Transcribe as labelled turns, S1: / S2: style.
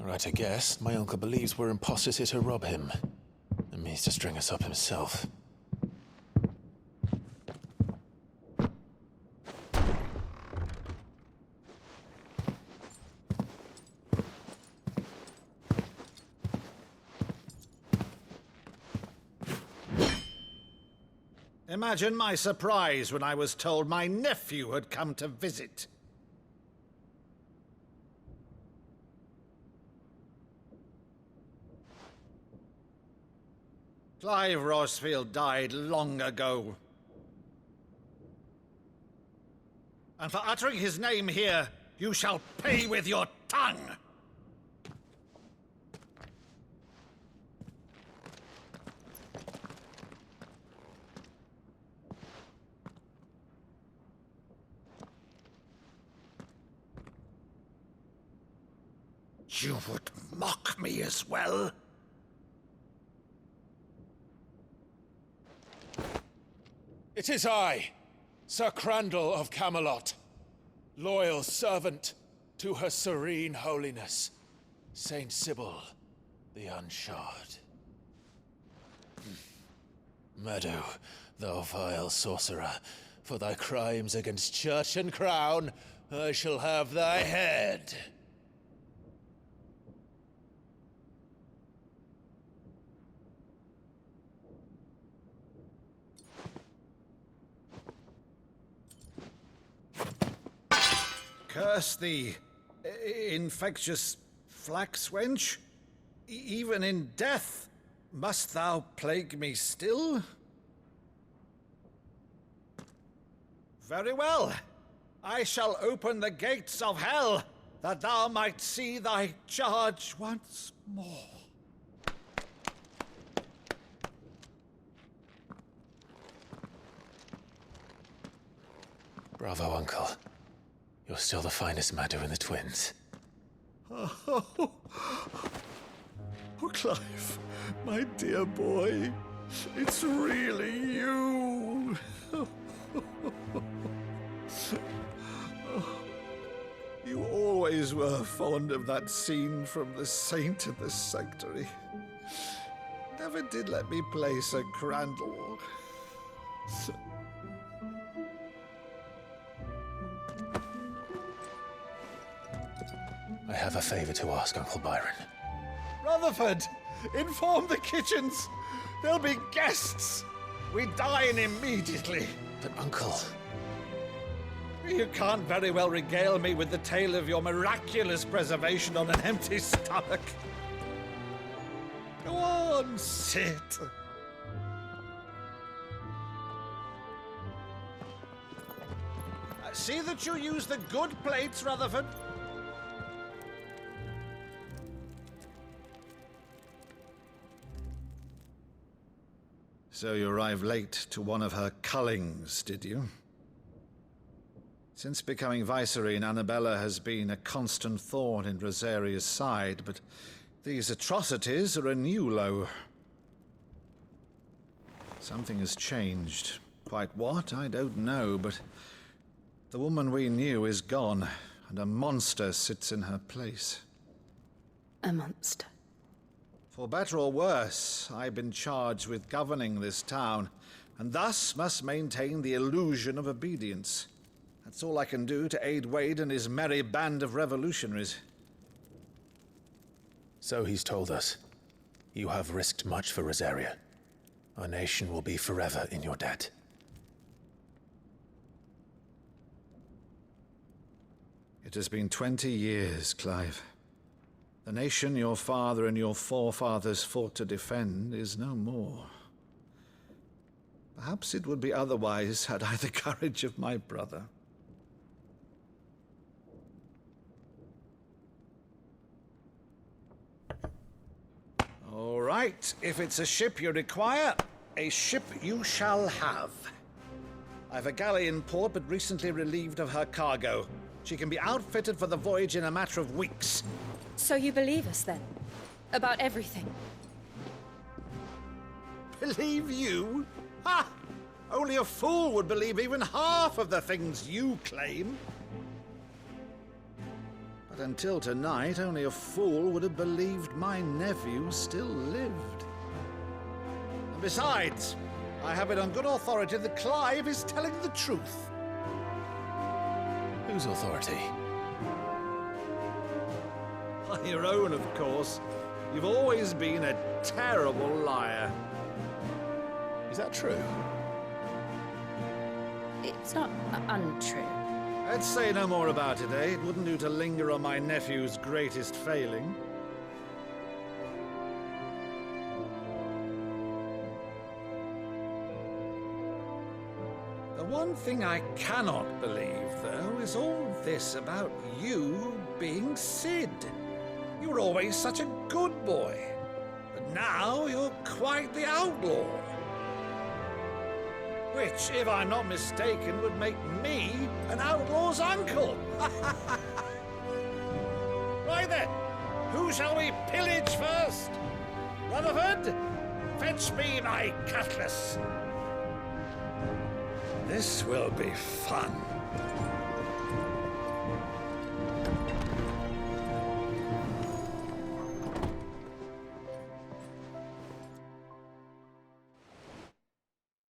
S1: Right, I guess. My uncle believes we're imposters here to rob him. And means to string us up himself.
S2: Imagine my surprise when I was told my nephew had come to visit. Clive Rosfield died long ago. And for uttering his name here, you shall pay with your tongue! You would mock me as well?
S1: It is I, Sir Crandall of Camelot, loyal servant to her serene holiness, Saint Sybil the Unshod. Meadow, thou vile sorcerer, for thy crimes against church and crown, I shall have thy head.
S2: Curse thee, infectious flax wench. Even in death, must thou plague me still? Very well. I shall open the gates of hell, that thou might see thy charge once more.
S1: Bravo, Uncle. You're still the finest Meadow in the twins.
S2: Oh, Clive, my dear boy, it's really you. You always were fond of that scene from The Saint in the Sanctuary. Never did let me play Sir Crandall.
S1: I have a favor to ask, Uncle Byron.
S2: Rutherford, inform the kitchens. There'll be guests. We dine immediately.
S1: But, Uncle...
S2: You can't very well regale me with the tale of your miraculous preservation on an empty stomach. Go on, sit. See that you use the good plates, Rutherford. So you arrived late to one of her cullings, did you? Since becoming Vicereine, Annabella has been a constant thorn in Rosaria's side, but these atrocities are a new low. Something has changed. Quite what, I don't know, but the woman we knew is gone, and a monster sits in her place.
S3: A monster?
S2: For better or worse, I've been charged with governing this town, and thus must maintain the illusion of obedience. That's all I can do to aid Wade and his merry band of revolutionaries.
S1: So he's told us. You have risked much for Rosaria. Our nation will be forever in your debt.
S2: It has been 20 years, Clive. The nation your father and your forefathers fought to defend is no more. Perhaps it would be otherwise had I the courage of my brother. All right, if it's a ship you require, a ship you shall have. I've a galley in port, but recently relieved of her cargo. She can be outfitted for the voyage in a matter of weeks.
S3: So you believe us, then? About everything?
S2: Believe you? Ha! Only a fool would believe even half of the things you claim. But until tonight, only a fool would have believed my nephew still lived. And besides, I have it on good authority that Clive is telling the truth.
S1: Whose authority?
S2: On your own, of course. You've always been a terrible liar.
S1: Is that true?
S3: It's not untrue.
S2: Let's say no more about it, eh? It wouldn't do to linger on my nephew's greatest failing. The one thing I cannot believe, though, is all this about you being Sid. You were always such a good boy, but now you're quite the outlaw. Which, if I'm not mistaken, would make me an outlaw's uncle. Right then, who shall we pillage first? Rutherford, fetch me my cutlass. This will be fun.